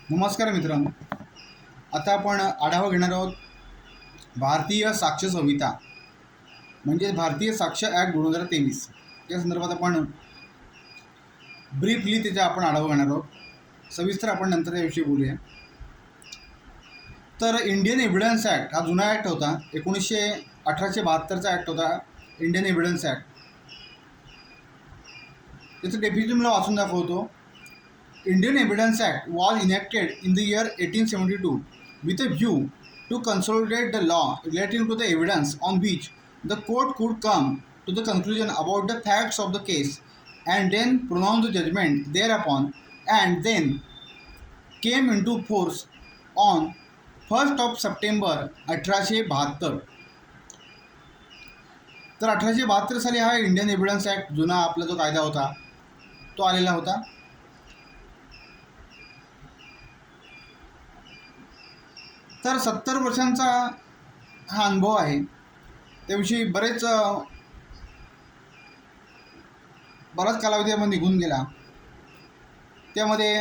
नमस्कार मित्रांनो, आता आपण आढावा घेणार आहोत भारतीय साक्ष संहिता म्हणजे भारतीय साक्ष ॲक्ट 2023 या संदर्भात आपण ब्रीफली त्याचा आपण आढावा घेणार आहोत। सविस्तर आपण नंतर याविषयी बोलूया। तर इंडियन एव्हिडन्स ॲक्ट हा जुना ॲक्ट होता, 1872चा ॲक्ट होता इंडियन एव्हिडन्स ॲक्ट। त्याचं डेफिनेशन मला वाचून दाखवतो। Indian Evidence Act was enacted in the year 1872 with a view to consolidate the law relating to the evidence on which the court could come to the conclusion about the facts of the case and then pronounce the judgment thereupon, and then came into force on 1st of September 1872। तर 1872 साली हा Indian evidence act जुना आपला जो कायदा होता तो आलेला होता। तर 70 वर्षांचा हा अनुभव आहे, त्याविषयी बराच कालावधी आपण निघून गेला। त्यामध्ये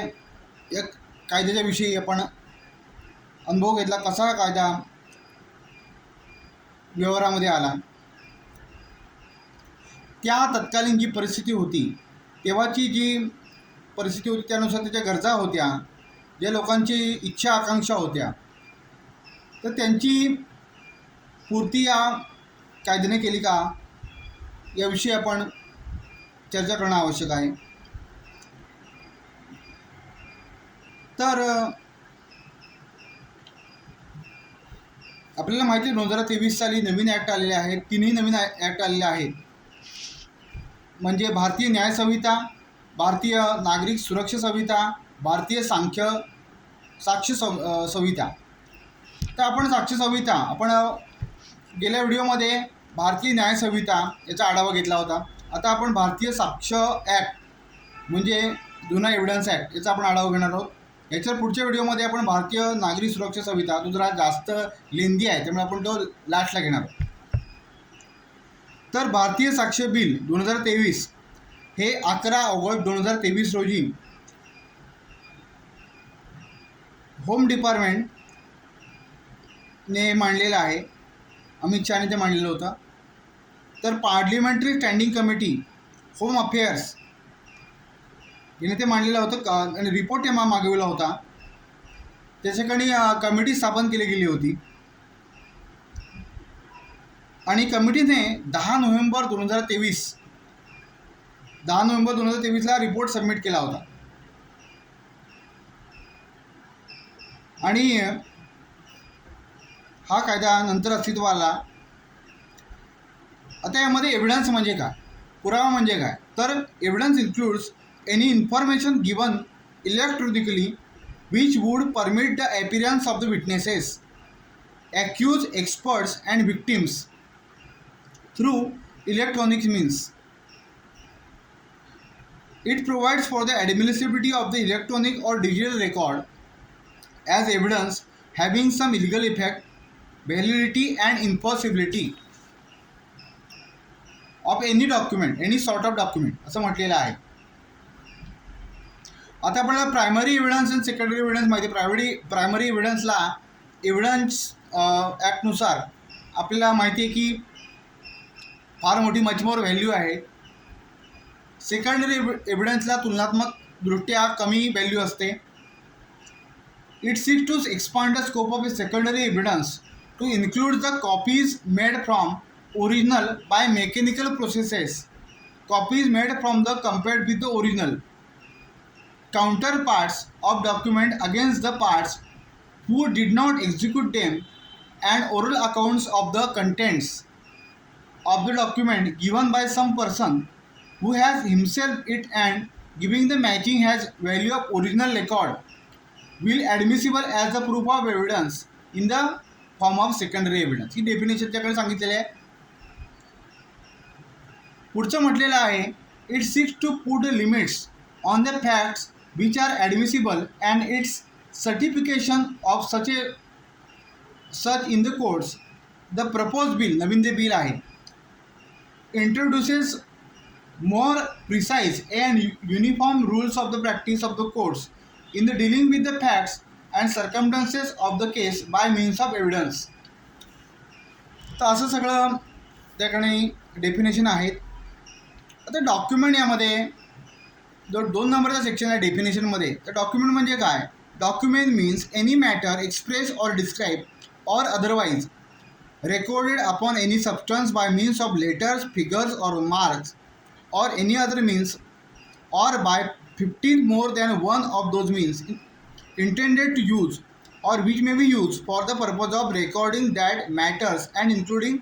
एक कायद्याच्या विषयी आपण अनुभव घेतला, कसा कायदा व्यवहारामध्ये आला, त्या तत्कालीन जी परिस्थिती होती तेव्हाची जी परिस्थिती होती त्यानुसार त्याच्या गरजा होत्या, ज्या लोकांची इच्छा आकांक्षा होत्या, तर त्यांची पूर्ती या कायद्याने केली का याविषयी आपण चर्चा करणं आवश्यक आहे। तर आपल्याला माहिती आहे 2023 साली नवीन ॲक्ट आलेले आहेत, तीनही नवीन ॲक्ट आलेले आहेत, म्हणजे भारतीय न्याय संहिता, भारतीय नागरिक सुरक्षा संहिता, भारतीय साक्ष संहिता। तर आपण साक्ष संहिता आपण गेल्या व्हिडिओमध्ये भारतीय न्याय संहिता याचा आढावा घेतला होता। आता आपण भारतीय साक्ष ॲक्ट म्हणजे जुना एव्हिडन्स ॲक्ट याचा आपण आढावा घेणार आहोत। याच्या पुढच्या व्हिडिओमध्ये आपण भारतीय नागरिक सुरक्षा संहिता, तो जरा जास्त लेंदी आहे त्यामुळे आपण तो लास्टला घेणार आहोत। तर भारतीय साक्ष बिल 2023 हे 11 ऑगस्ट 2023 रोजी होम डिपार्टमेंट ने मांडलेलं आहे, अमित शहाने ते मांडलेलं होतं। तर parliamentary standing committee home affairs याने ते मांडलेलं होतं आणि रिपोर्ट तेव्हा मागवला होता, त्याच्याकडे कमिटी स्थापन केली गेली होती आणि कमिटीने 10 नोव्हेंबर 2023ला रिपोर्ट सबमिट केला होता। आणि हा कायदा नंतर अस्तित्वात आला। आता यामध्ये एव्हिडन्स म्हणजे काय, पुरावा म्हणजे काय, तर evidence includes any information given electronically which would permit the appearance of the witnesses, accused, experts and victims through electronic means. It provides for the admissibility of the electronic or digital record as evidence having some legal effect, validity and enforceability of any document, any sort of document असं म्हटलेलं आहे। आता आपल्याला primary evidence आणि secondary evidence माहिती आहे। Primary एव्हिडन्सला evidence ॲक्टनुसार आपल्याला माहिती आहे की फार मोठी मच मोर व्हॅल्यू आहे। सेकंडरी एव्हिडन्सला तुलनात्मक दृष्ट्या कमी व्हॅल्यू असते। It seeks to expand the scope of a secondary evidence to include the copies made from original by mechanical processes, copies made from the compared with the original, counterparts of document against the parts who did not execute them, and oral accounts of the contents of the document given by some person who has himself it and giving the matching has value of original record will admissible as the proof of evidence in the form of secondary evidence। ही definition त्याकडे सांगितलेली आहे। पुढचं म्हटलेलं आहे it seeks to put limits on the facts which are admissible and its certification of such in the courts. The propose bill, नवीन जे bill आहे, इंट्रोड्युसेस more precise and uniform rules of the practice of the courts in the dealing with the facts and circumstances of the case by means of evidence. तर असं सगळं त्याकडे definition आहेत. आता document यामध्ये जो 2 नंबरचा सेक्शन आहे डेफिनेशनमध्ये, तर डॉक्युमेंट म्हणजे काय? Document means any matter express or describe or otherwise recorded upon any substance by means of letters, figures or marks or any other means or by 15 more than one of those means intended to use or which may be used for the purpose of recording that matters and including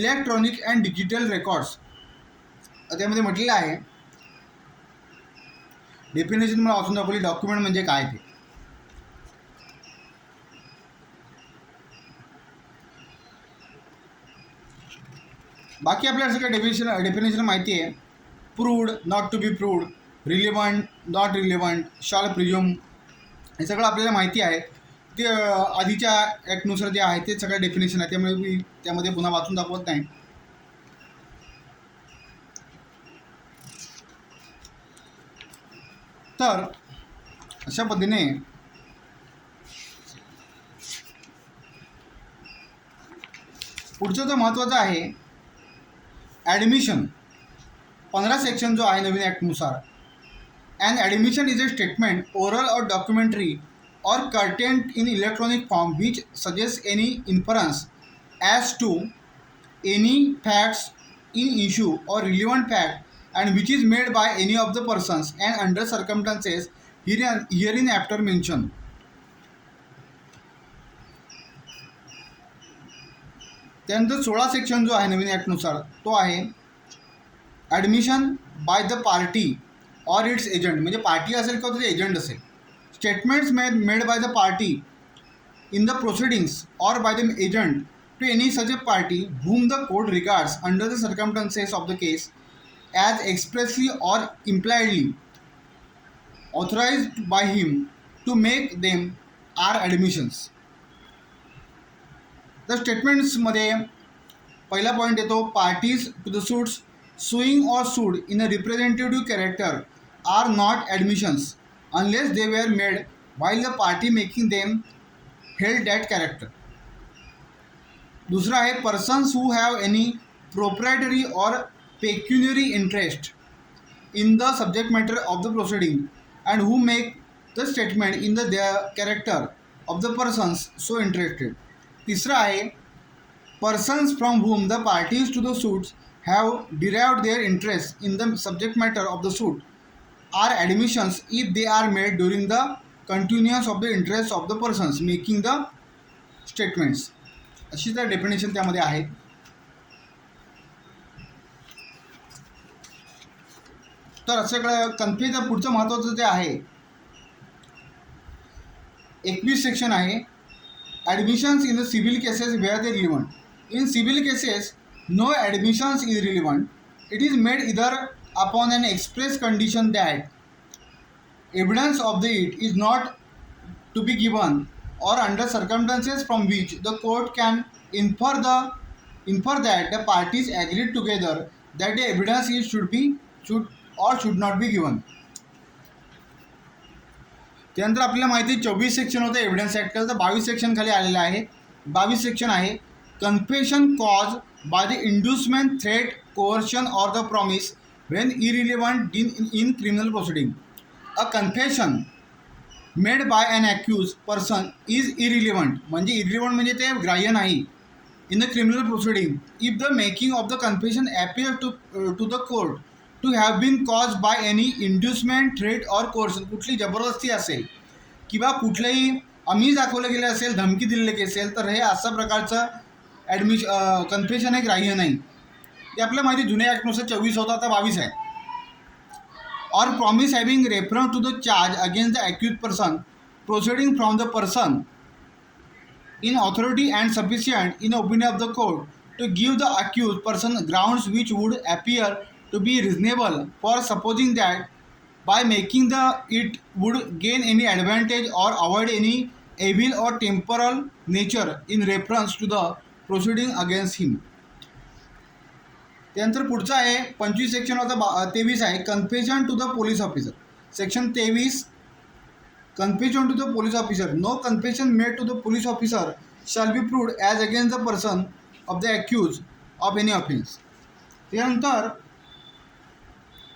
electronic and digital records. त्यामध्ये म्हटलेलं आहे definition मला वाचून दाखवली document म्हणजे काय ते. बाकी आपल्याला सगळं डेफिनेशन माहिती आहे. Proved, not to be proved, relevant, not relevant, shall presume, हे सगळं आपल्याला माहिती आहे. ते आधीच्या ॲक्टनुसार जे आहे ते सगळं डेफिनेशन आहे, त्यामुळे मी त्यामध्ये पुन्हा वाचून दाखवत नाही. तर अशा पद्धतीने पुढचं जो महत्त्वाचं आहे ॲडमिशन, 15 सेक्शन जो आहे नवीन ॲक्टनुसार. And admission is a statement oral or documentary or content in electronic form which suggest any inference as to any facts in issue or relevant fact and which is made by any of the persons and under circumstances hereinafter mention. त्यानंतर 16 section जो आहे नवीन ॲक्टनुसार तो आहे admission by the party or its agent, म्हणजे party असेल किंवा त्याचे एजंट असेल. Statements made by the party in the proceedings or by the agent to any such a party whom the court regards under the circumstances of the case as expressly or impliedly authorized by him to make them are admissions. तर स्टेटमेंट्समध्ये पहिला point येतो parties to the suits suing or sued in a representative character are not admissions unless they were made while the party making them held that character. दुसरा आहे persons who have any proprietary or pecuniary interest in the subject matter of the proceeding and who make the statement in the character of the persons so interested. तिसरा आहे persons from whom the parties to the suits have derived their interest in the subject matter of the suit are admissions if they are made during the continuance of the interest of the persons making the statements. अशी तर definition त्यामध्ये आहे. तर असं confusion पुढचं महत्त्वाचं जे आहे 21 सेक्शन आहे admissions in the civil cases where they relevant. In civil cases, no admissions is relevant. It is made either upon an express condition that evidence of the it is not to be given or under circumstances from which the court can infer that the parties agreed together that the evidence is should not be given. त्यानंतर आपल्याला माहिती 24 section होतं evidence ॲक्टचं, तर 22 section खाली आलेलं आहे. 22 section आहे confession cause by the inducement, threat, coercion or the promise when irrelevant in criminal proceeding. A confession made by an accuse person is irrelevant, म्हणजे इरिलिव्हंट म्हणजे ते ग्राह्य नाही in the criminal proceeding if the making of the confession appear to the court to have been cause by any inducement, threat or coercion. कुठली जबरदस्ती असेल किंवा कुठलंही आम्ही दाखवलं गेलं असेल, धमकी दिलेली असेल, तर हे अशा प्रकारचं कन्फेशन हे ग्राह्य नाही. ते आपल्याला माहिती जुन्या ॲक्टनुसार 24 होता, आता 22 आहे. Or promise having reference to the charge against the accused person proceeding from the person in authority and sufficient in opinion of the court to give the accused person grounds which would appear to be reasonable for supposing that by making it would gain any advantage or avoid any evil or temporal nature in reference to the proceeding against him. त्यानंतर पुढचं आहे 25 section होता 23 आहे confession to the police officer. Section 23 confession to the police officer. No confession made to the police officer shall be proved as against the person of the accuse of any offence. त्यानंतर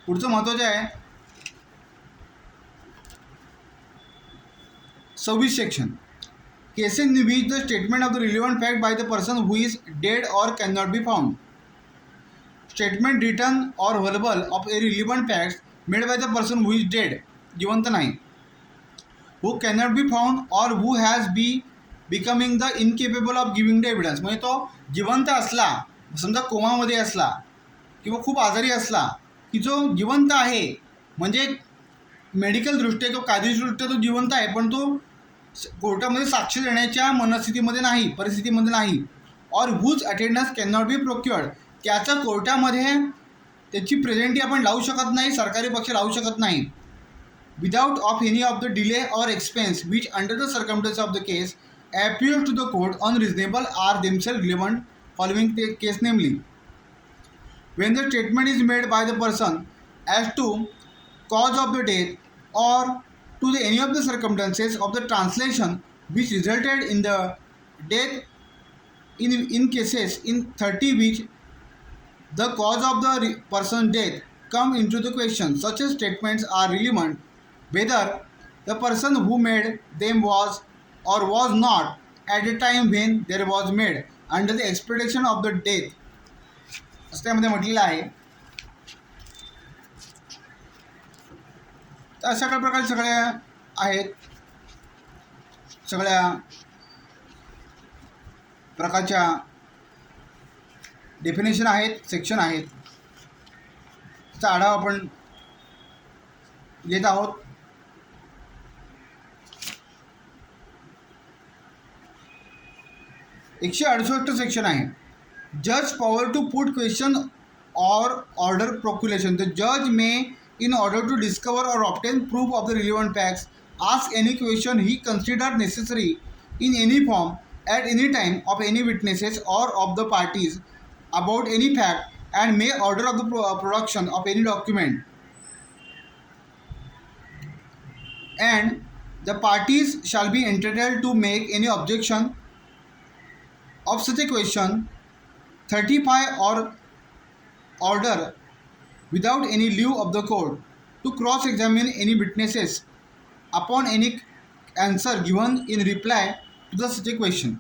पुढचं महत्त्वाचं आहे 26 section. Cases in which the statement of the relevant fact by the person who is dead or cannot be found. Statement written or verbal of a relevant facts made by the person who is dead, जिवंत नाही, who cannot be found or who has becoming the incapable of giving the evidence. म्हणजे तो जिवंत असला, समजा कोमामध्ये असला किंवा खूप आजारी असला की जो जिवंत आहे म्हणजे मेडिकलदृष्ट्या किंवा कायदेशीरदृष्ट्या तो जिवंत आहे पण तो कोर्टामध्ये साक्ष देण्याच्या मनस्थितीमध्ये नाही, परिस्थितीमध्ये नाही. Or whose attendance can not be procured. त्याचा कोर्टामध्ये त्याची प्रेझेंटी आपण लावू शकत नाही, सरकारी पक्ष लावू शकत नाही. Without of any of the delay or expense which under the circumstance of the case appears to the court unreasonable are themselves relevant following the case, namely when the statement is made by the person as to cause of the death or to the any of the circumstances of the translation which resulted in the death in cases in 30 which the cause of the person's death come into the question. Such statements are relevant whether the person who made them was or was not at the time when there was made under the expectation of the death. असं त्यामध्ये म्हटलेलं आहे. तर अशा प्रकारे सगळ्या आहेत, सगळ्या प्रकारच्या डेफिनेशन आहेत, सेक्शन आहेत, त्याचा आढावा आपण घेत आहोत. एकशे 68 सेक्शन आहे जज पॉवर टू पुट क्वेश्चन और ऑर्डर प्रोक्युलेशन. द जज मे in order to discover or obtain proof of the relevant facts ask any question he consider necessary in any form at any time of any witnesses or of the parties about any fact and may order of the production of any document, and the parties shall be entitled to make any objection of such a question, 35 or order without any leave of the court to cross-examine any witnesses upon any answer given in reply to the such a question.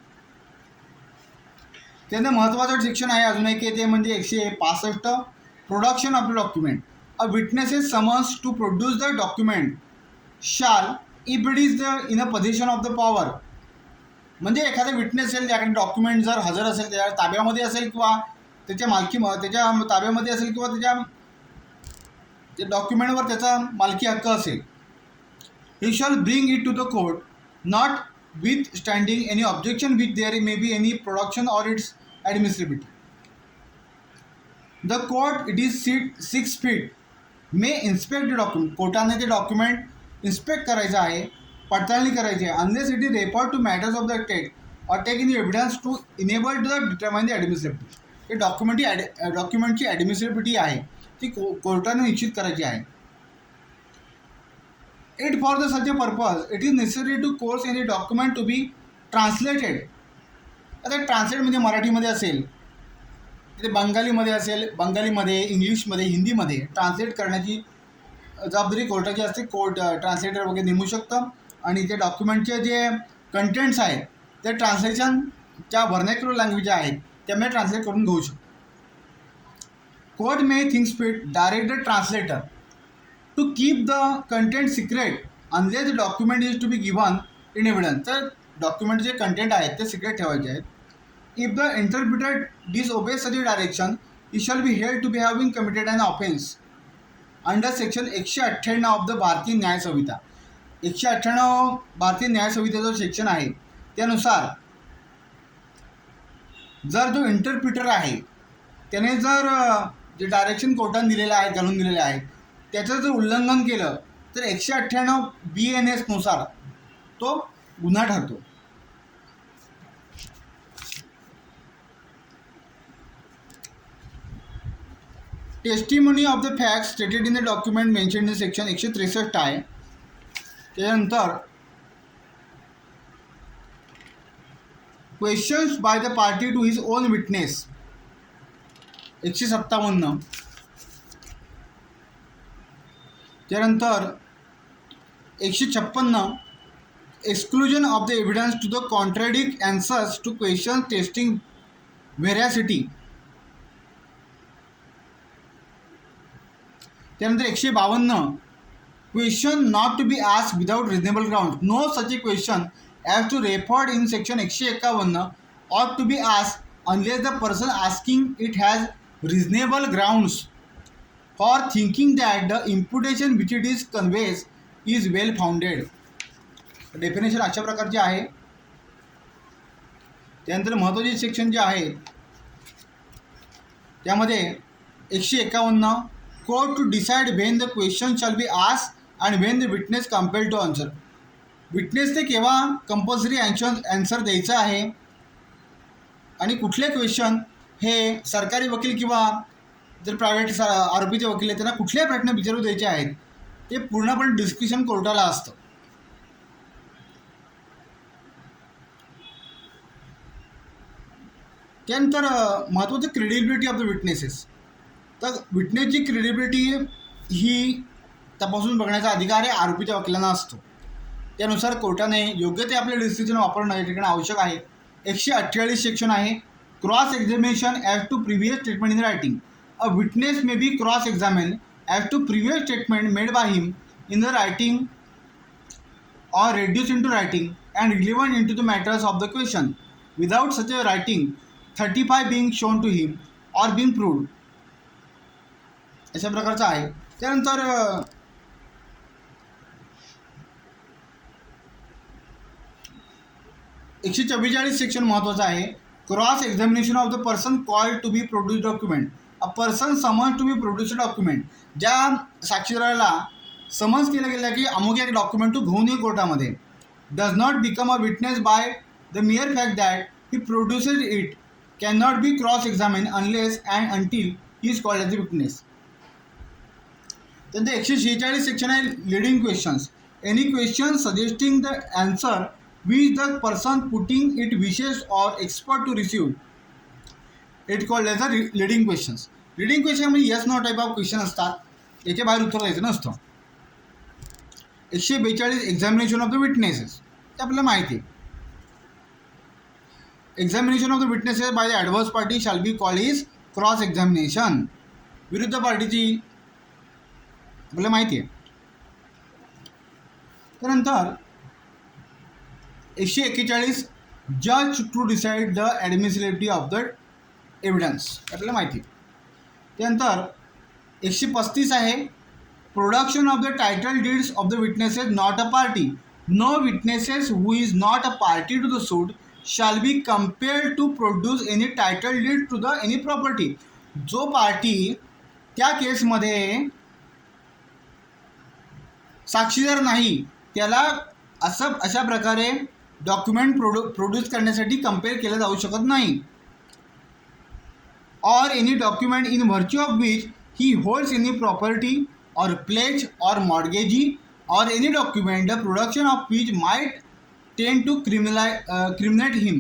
त्यानंतर महत्त्वाचं section आहे अजून एक ते म्हणजे 165 production of the document. A witnesses summons to produce the document shall if it is the in a position of the power. म्हणजे एखादा witness असेल त्याकडे डॉक्युमेंट जर हजर असेल त्याच्या ताब्यामध्ये असेल किंवा त्याच्या त्याच्या ताब्यामध्ये असेल किंवा त्याच्या डॉक्युमेंटवर त्याचा मालकी हक्क असेल, he shall bring it to the court notwithstanding any objection with there may be any production or its admissibility. The court it is 6 feet may inspect the document. कोर्टाने ते डॉक्युमेंट इन्स्पेक्ट करायचं आहे, पडताळणी करायची आहे, unless it is refer to matters of the state or take in evidence to enable to the determine the admissibility. हे डॉक्युमेंटची admissibility आहे ती कोर्टाने निश्चित करायची आहे. It for the such a purpose it is necessary to cause any document to be translated. आता translate म्हणजे मराठीमध्ये असेल, ते बंगालीमध्ये असेल, बंगालीमध्ये, इंग्लिशमध्ये, हिंदीमध्ये ट्रान्सलेट करण्याची जबाबदारी कोर्टाची असते. कोर्ट ट्रान्सलेटर वगैरे नेमू शकतं आणि ते डॉक्युमेंटचे जे कंटेंट्स आहेत ते ट्रान्सलेशनच्या व्हर्नॅक्युलर लँग्वेज आहेत त्यामुळे ट्रान्सलेट करून घेऊ शकतो. Court may think fit direct the translator to keep the content secret unless the document is to be given in evidence. तर डॉक्युमेंट जे कंटेंट आहेत ते सिक्रेट ठेवायचे आहेत. If the interpreter disobeys such a direction, he shall be held to be having committed an offense under section 198 of the भारतीय न्याय संहिता. 198 भारतीय न्याय संहितेचं सेक्शन आहे त्यानुसार जर जो इंटरप्रिटर आहे त्याने जर जे डायरेक्शन कोर्टाने दिलेलं आहे, घालून दिलेले आहे, त्याचं जर उल्लंघन केलं तर 198 BNS नुसार तो गुन्हा ठरतो. Testimony of the fact stated in the document mention in section 163 आहे. त्यानंतर questions by the party to his own witness 157. त्यानंतर 156 exclusion of the evidence to the contradict answers to question testing veracity. त्यानंतर 152 question not to be ask without reasonable ground. No such a question as to referred in section 151 ought to be ask unless the person asking it has reasonable grounds for thinking that the imputation which it is conveys is well founded. Definition अशा प्रकारचे आहे. त्यानंतर महत्त्वाचे section जे आहे त्यामध्ये 151 court to decide when the question shall be ask and when the witness compelled to answer. विटनेसने केव्हा कंपल्सरी ॲन्सर द्यायचा आहे आणि कुठले क्वेश्चन हे सरकारी वकील किंवा जर प्रायव्हेट आरोपीचे वकील आहेत त्यांना कुठल्या प्रश्न विचारू द्यायचे आहेत ते पूर्णपणे डिस्क्रिप्शन कोर्टाला असतं. त्यानंतर महत्त्वाचं क्रेडिबिलिटी ऑफ द विटनेसेस. तर विटनेसची क्रेडिबिलिटी ही तपासून बघण्याचा अधिकार आहे आरोपीच्या वकिलांना असतो. त्यानुसार कोर्टाने योग्य ते आपले डिस्क्रिप्शन वापरणं या ठिकाणी आवश्यक आहे. 148 सेक्शन आहे cross examination as to previous statement in writing. A witness may be cross examine as to previous statement made by him in the writing or reduced into writing and relevant into the matters of the question without such a writing 35 being shown to him or being proved. अशा प्रकारचं आहे. त्यानंतर 144 section महत्त्वाचं आहे cross examination of the person called to be produce document. A person summons to be produce document. ज्या साक्षीदाराला summons केलं गेलं की अमुक एक डॉक्युमेंट तू घेऊन ये कोर्टामध्ये does not become a witness by the mere fact that he produced it can not be cross examine unless and until he is called as a witness. त्यानंतर 146 सेक्शन आहे leading questions. Any question suggesting the answer which the person putting it wishes or expert to receive it called as a leading questions. Leading question म्हणजे yes no type of question असतात याच्या बाहेर उत्तर द्यायचं नसतं. 142 examination of the witnesses ते आपल्याला माहिती आहे. Examination of the witnesses by the adverse party shall be called is cross examination. विरुद्ध पार्टीची आपल्याला माहिती आहे. त्यानंतर 141 जज to decide the admissibility of the evidence आपल्याला माहिती आहे. त्यानंतर 135 आहे production of the title deeds of the witnesses not a party. No witnesses who is not a party to the suit shall be compelled to produce any title deed to the any property. जो party त्या केसमध्ये साक्षीदार नाही त्याला अशा प्रकारे document produce करण्यासाठी compare केलं जाऊ शकत नाही. और any document in virtue of which he holds any property or pledge or mortgagee or any document the production of which might tend to criminate him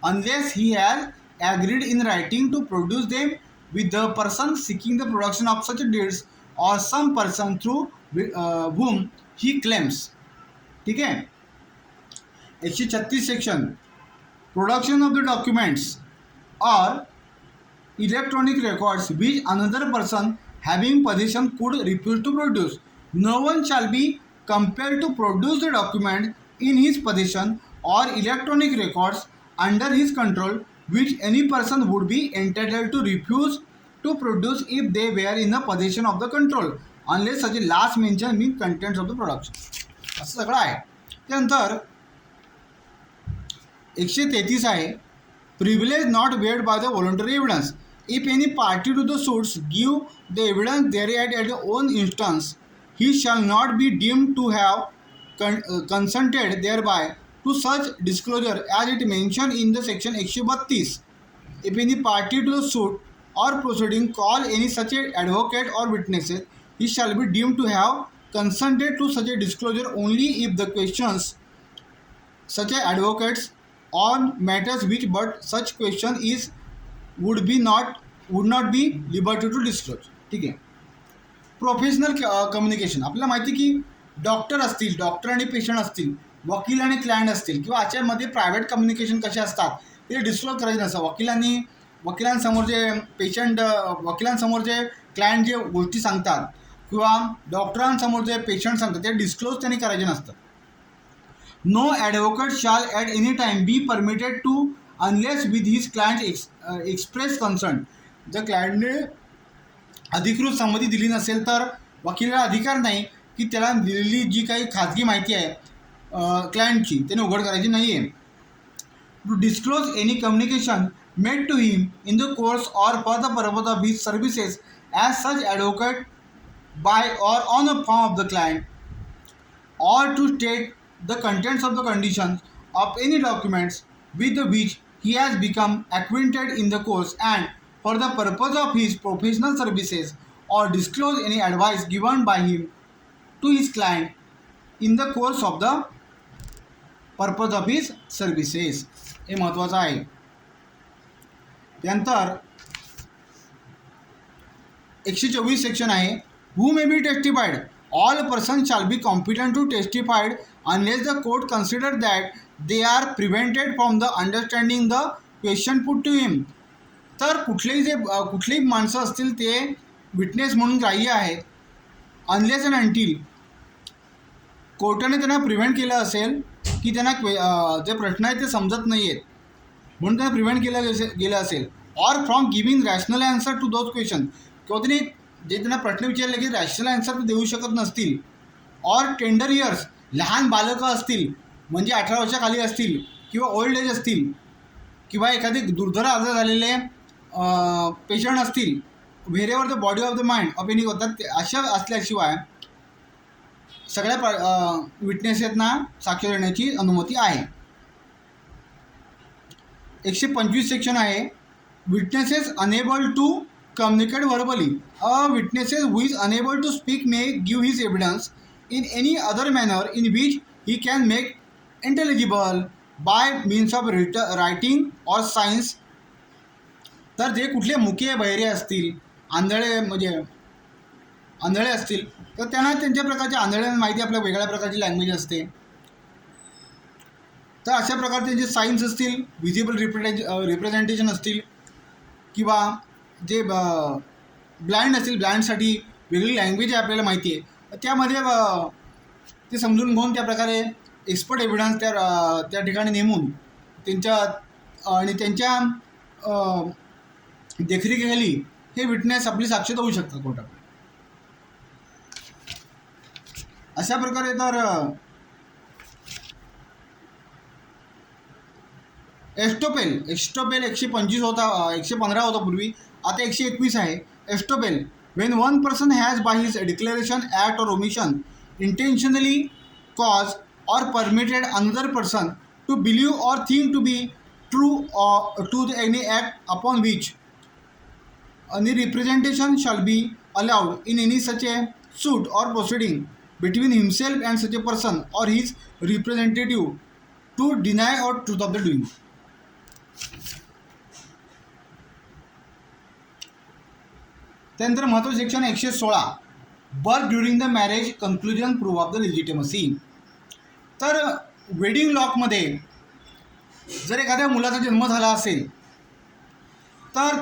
unless he has agreed in writing to produce them with the person seeking the production of such deeds or some person through whom he claims. ठीक है. 136 section production of the documents or electronic records which another person having possession could refuse to produce. No one shall be compelled to produce the document in his possession or electronic records under his control which any person would be entitled to refuse to produce if they were in the possession of the control unless such a last mention in contents of the production. असं सगळं आहे. त्यानंतर 133 आहे privilege not waived by the voluntary evidence. If any party to the suits give the evidence thereat at their own instance, he shall not be deemed to have consented thereby to such disclosure as it mentioned in the section 132. If any party to the suit or proceeding call any such a advocate or witnesses, he shall be deemed to have consented to such a disclosure only if the questions such as advocates on matters which but such question is would not be liberty to disclose. ठीक आहे. Professional communication, आपल्याला माहिती की doctor असतील, doctor आणि patient असतील, वकील आणि क्लायंट असतील, किंवा याच्यामध्ये प्रायव्हेट कम्युनिकेशन कसे असतात ते डिस्क्लोज करायचे नसतं. वकिलांसमोर जे वकिलांसमोर जे क्लायंट जे गोष्टी सांगतात किंवा डॉक्टरांसमोर जे पेशंट सांगतात ते डिस्क्लोज त्यांनी करायचे नसतं. No advocate shall at any time be permitted to unless with his client express concern. जर क्लायंटने अधिकृत संमती दिली नसेल तर वकिलाला अधिकार नाही की त्याला दिलेली जी काही खाजगी माहिती आहे क्लायंटची त्याने उघड करायची नाही आहे. To disclose any communication made to him in the course or for the purpose of his services as such advocate by or on the form of the client, or to state the contents of the conditions of any documents with which he has become acquainted in the course and for the purpose of his professional services, or disclose any advice given by him to his client in the course of the purpose of his services. हे महत्त्वाचं आहे. त्यानंतर 124 section आहे. हू may be टेस्टिफाईड, all person shall be competent to testified unless the court consider that they are prevented from the understanding the question put to him. तर कुठलेही माणसं असतील ते विटनेस म्हणून ग्राह्य आहेत अनलेस अँड अंटील कोर्टाने त्यांना प्रिव्हेंट केलं असेल की त्यांना जे प्रश्न आहेत ते समजत नाही आहेत म्हणून त्यांना प्रिव्हेंट केलं गेलं असेल. Or from giving rational answer to those question, किंवा त्यांनी जे त्यांना प्रश्न विचारले की रॅशनल ॲन्सर ते देऊ शकत नसतील. ऑर टेंडर इयर्स, लहान बालकं असतील म्हणजे 18 वर्षाखाली असतील किंवा ओल्ड एज असतील किंवा एखादे दुर्धर आजार झालेले पेशंट असतील, wherever the body of the mind of any होतात अशा असल्याशिवाय सगळ्या विटनेसेसना साक्ष देण्याची अनुमती आहे. 125 सेक्शन आहे. Witnesses unable to communicate verbally, a witnesses who is unable to speak may give his evidence in any other manner in which he can make intelligible by means of writing or signs. तर जे कुठले मुके बहिरे असतील, आंधळे असतील तर त्यांना त्यांच्या प्रकारच्या आंधळ्यांना माहिती आपल्या वेगळ्या प्रकारची लँग्वेज असते. तर अशा प्रकारचे त्यांचे सायन्स असतील, विजिबल रिप्रेझेंटेशन असतील किंवा जे ब्लाइंड असतील, ब्लाइंडसाठी वेगळी लँग्वेज आहे आपल्याला माहिती आहे, त्यामध्ये ते समजून घेऊन त्या प्रकारे एक्सपर्ट एव्हिडन्स त्या ठिकाणी नेमून त्यांच्या देखरेखीखाली हे विटनेस आपली साक्ष देऊ शकतात कोर्टात. अशा प्रकारे तर एस्टोपेल 125 होता, 115 होता पूर्वी, आता 121 आहे. Estoppel, when one person has by his declaration act or omission intentionally cause or permitted another person to believe or think to be true to any act upon which any representation shall be allowed in any such a suit or proceeding between himself and such a person or his representative to deny or truth of the doing. त्यानंतर महत्त्वाचं section 116, birth during the marriage conclusion proof of the legitimacy. तर wedding लॉकमध्ये जर एखाद्या मुलाचा जन्म झाला असेल तर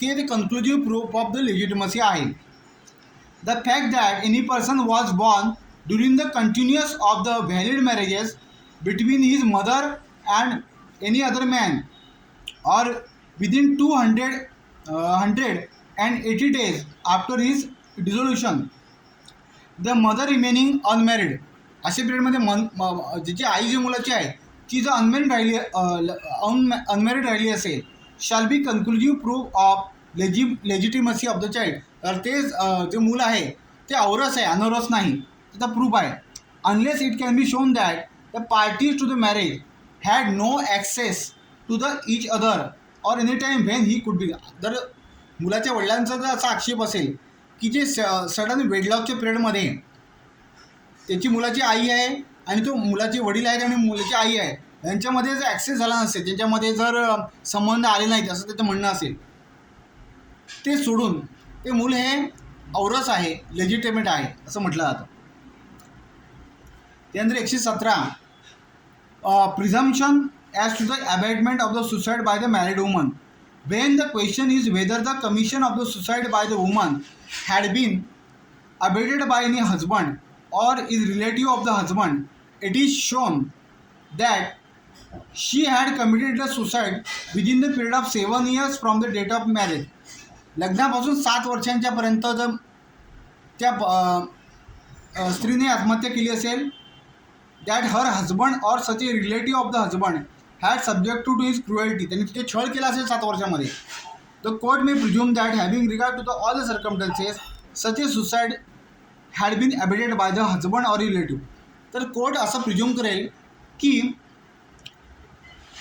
ते conclusive proof of the legitimacy आहे. The fact that any person was born during the continuous of the valid marriages between his mother and any other man or within 280 days after his dissolution the mother remaining unmarried. अशा पिरियडमध्ये ज्याची आई जी मुलाची आहे ती जर unmarried राहिली असेल shall be conclusive proof of legitimacy of the child. तर ते जे मूल आहे ते औरस आहे, अनौरस नाही, त्याचा प्रूफ आहे. Unless it can be shown that the parties to the marriage had no access to the each other or any time when he could be. जर मुलाच्या वडिलांचा जर असा आक्षेप असेल की जे सडन वेडलॉकच्या पिरियडमध्ये त्याची मुलाची आई आहे आणि तो मुलाचे वडील आहेत आणि मुलाची आई आहे यांच्यामध्ये जर ॲक्सेस झाला नसेल, त्यांच्यामध्ये जर संबंध आले नाहीत असं त्याचं म्हणणं असेल, ते सोडून ते मूल हे औरस आहे, लेजिटिमेट आहे असं म्हटलं जातं. त्यानंतर 117 presumption as to the abetment of the suicide by the married woman when the question is whether the commission of the suicide by the woman had been abetted by any husband or is relative of the husband, it is shown that she had committed the suicide within the period of 7 years from the date of marriage. लग्नापासून 7 वर्षांच्यापर्यंत जर त्या स्त्रीने आत्महत्या केली असेल, that her husband or such a relative of the husband had subject to his cruelty, त्यांनी तिथे छळ केला असेल 7 वर्षामध्ये, the court may presume that having regard to all the circumstances such a suicide had been abetted by the husband or relative. तर court असं प्रिझ्यूम करेल की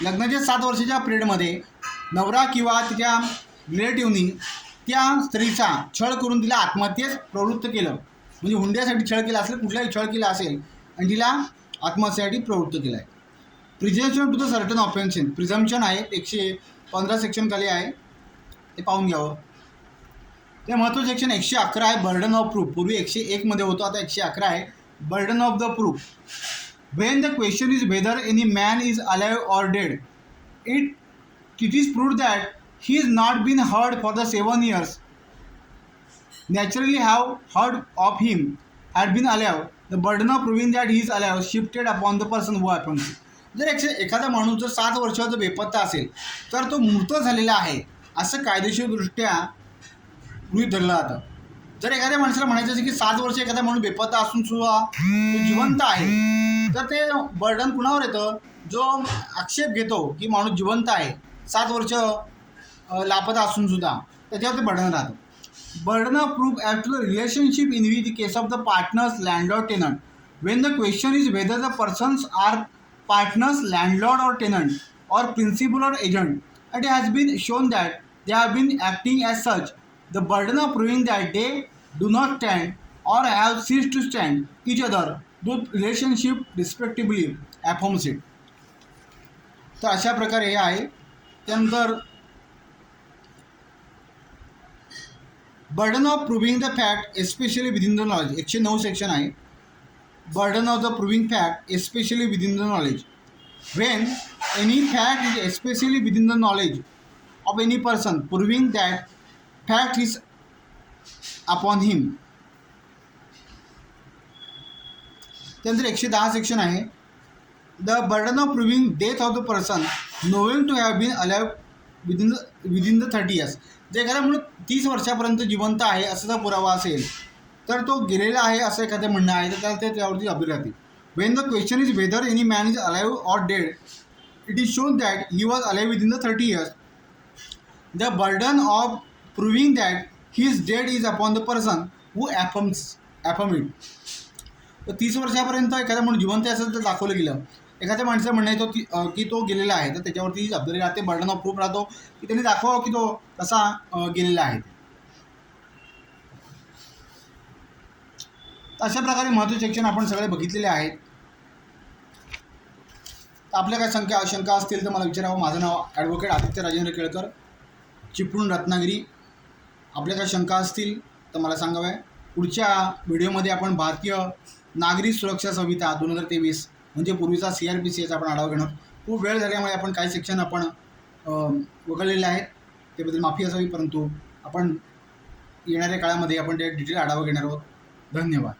लग्नाच्या 7 वर्षाच्या पिरियडमध्ये नवरा किंवा तिच्या रिलेटिव्हनी त्या स्त्रीचा छळ करून तिला आत्महत्येस प्रवृत्त केलं, म्हणजे हुंड्यासाठी छळ केला असेल, कुठलाही छळ केला असेल आणि तिला आत्महत्येसाठी प्रवृत्त केलं आहे. प्रिझम्पशन टू द सर्टन ऑफेन्शन, प्रिझम्पशन आहे 115 सेक्शन खाली आहे, ते पाहून घ्यावं. ते महत्त्वाचं सेक्शन 111 आहे बर्डन ऑफ प्रूफ. पूर्वी 101 मध्ये होतो, आता 111 आहे burden of the proof. When the question is whether any man is alive or dead, it is proved that he is not been heard for the 7 years naturally have heard of him had been alive, the burden of proving that he is alive shifted upon the person who happens. जर एखादा माणूस जर 7 वर्षाचा बेपत्ता असेल तर तो मृत झालेला आहे असं कायदेशीरदृष्ट्या गृहीत धरलं जातं. जर एखाद्या माणसाला म्हणायचं असेल की 7 वर्ष एखादा माणूस बेपत्ता असून सुद्धा तो जिवंत आहे, तर ते बर्डन कुणावर येतं? जो आक्षेप घेतो की माणूस जिवंत आहे 7 वर्ष लापता असून सुद्धा, त्याच्यावर ते बर्डन राहतं. Burden of proof as to the relationship in the case of the partners, landlord, tenant. When the question is whether the persons are partners, landlord or tenant, or principal or agent, it has been shown that they have been acting as such. The burden of proving that they do not stand or have ceased to stand each other, those relationship respectively affirms it. तर अशा प्रकारे हे आहे. त्यानंतर burden of proving the fact especially within the knowledge, 109 section आहे burden of the proving fact especially within the knowledge. When any fact is especially within the knowledge of any person proving that fact is upon him. त्यानंतर 110 section आहे the burden of proving death of the person knowing to have been alive within the 30 years. जर एखादा म्हणून 30 वर्षापर्यंत जिवंत आहे असा पुरावा असेल तर तो गेलेला आहे असं एखादं म्हणणं आहे, तर त्याला ते त्यावरती अभिर राहते. When the question is whether any man is alive or dead, it is shown that he was alive within the 30 years. The burden of proving that he is dead is upon the person who affirm it. तर 30 वर्षापर्यंत एखादा म्हणून जिवंत असेल तर दाखवलं गेलं, एखाद्या माणसाचं म्हणणं आहे की तो गेलेला आहे, तर त्याच्यावरती जबाबदारी राहते, बर्डन ऑफ प्रूफ राहतो की त्यांनी दाखवावं की तो कसा गेलेला आहे. तर अशा प्रकारे महत्त्वाचे सेक्शन आपण सगळे बघितलेले आहेत. तर आपल्या काय शंका असतील तर मला विचारावं. माझं नाव ॲडव्होकेट आदित्य राजेंद्र केळकर, चिपळूण, रत्नागिरी. आपल्या काय शंका असतील तर मला सांगाव्या. पुढच्या व्हिडिओमध्ये आपण भारतीय नागरी सुरक्षा संहिता 2023 म्हणजे पूर्वीचा CRPC याचा आपण आढावा घेणार. खूप वेळ झाल्यामुळे आपण काही सेक्शन आपण वगळलेले आहेत, त्याबद्दल माफी असावी, परंतु आपण येणाऱ्या काळामध्ये आपण ते डिटेल आढावा घेणार आहोत. धन्यवाद.